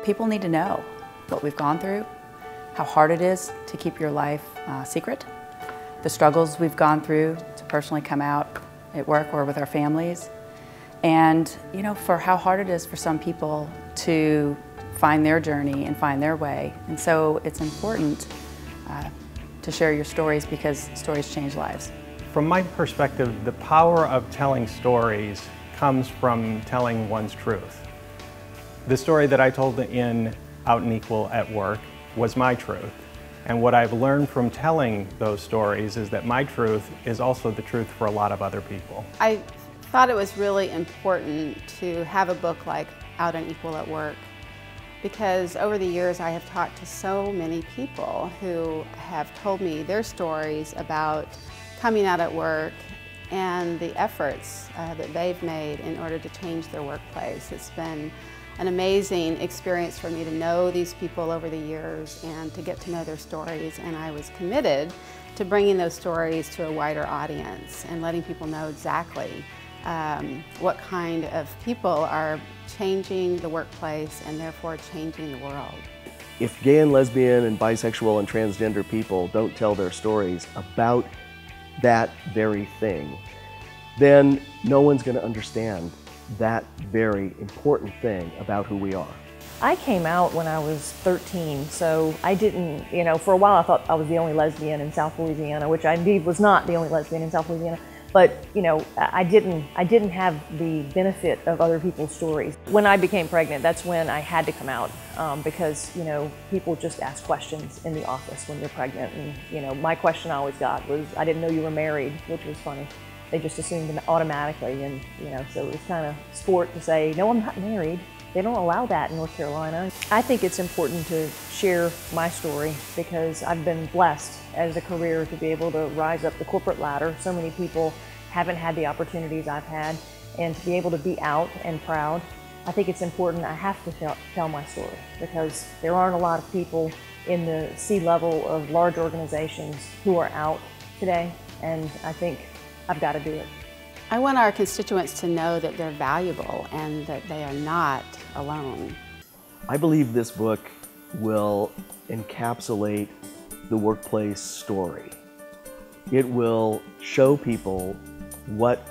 People need to know what we've gone through, how hard it is to keep your life secret, the struggles we've gone through to personally come out at work or with our families, and for how hard it is for some people to find their journey and find their way. And so it's important to share your stories because stories change lives. From my perspective, the power of telling stories comes from telling one's truth. The story that I told in Out and Equal at Work was my truth. And what I've learned from telling those stories is that my truth is also the truth for a lot of other people. I thought it was really important to have a book like Out and Equal at Work because over the years I have talked to so many people who have told me their stories about coming out at work and the efforts that they've made in order to change their workplace. It's been an amazing experience for me to know these people over the years and to get to know their stories, and I was committed to bringing those stories to a wider audience and letting people know exactly what kind of people are changing the workplace and therefore changing the world. If gay and lesbian and bisexual and transgender people don't tell their stories about that very thing, then no one's going to understand that very important thing about who we are. I came out when I was 13, so I didn't, for a while I thought I was the only lesbian in South Louisiana, which I indeed was not the only lesbian in South Louisiana. But, I didn't have the benefit of other people's stories. When I became pregnant, that's when I had to come out because, people just ask questions in the office when you're pregnant. And, my question I always got was, I didn't know you were married, which was funny. They just assumed it automatically, and, so it was kind of sport to say, no, I'm not married. They don't allow that in North Carolina. I think it's important to share my story because I've been blessed as a career to be able to rise up the corporate ladder. So many people haven't had the opportunities I've had, and to be able to be out and proud, I think it's important. I have to tell my story because there aren't a lot of people in the C-level of large organizations who are out today, and I think I've got to do it. I want our constituents to know that they're valuable and that they are not alone. I believe this book will encapsulate the workplace story. It will show people what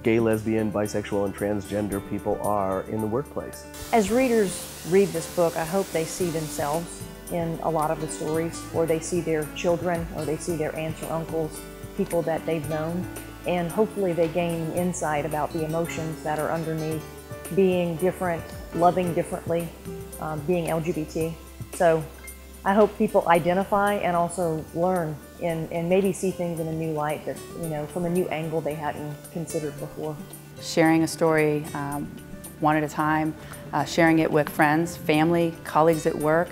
gay, lesbian, bisexual, and transgender people are in the workplace. As readers read this book, I hope they see themselves in a lot of the stories, or they see their children, or they see their aunts or uncles, people that they've known, and hopefully they gain insight about the emotions that are underneath being different, loving differently, being LGBT. So I hope people identify and also learn and maybe see things in a new light that, from a new angle they hadn't considered before. Sharing a story one at a time, sharing it with friends, family, colleagues at work,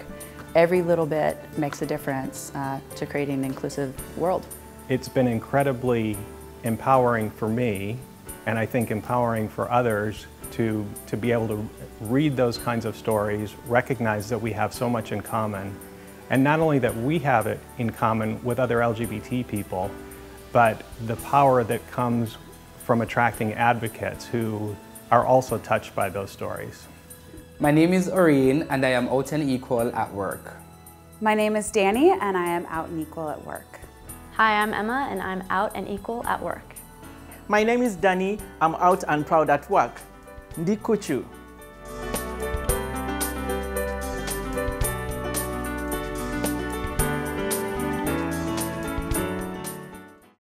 every little bit makes a difference to creating an inclusive world. It's been incredibly empowering for me, and I think empowering for others to be able to read those kinds of stories, recognize that we have so much in common, and not only that we have it in common with other LGBT people, but the power that comes from attracting advocates who are also touched by those stories. My name is Oreen, and I am out and equal at work. My name is Danny, and I am out and equal at work. Hi, I'm Emma, and I'm out and equal at work. My name is Danny. I'm out and proud at work. Ndikuchu.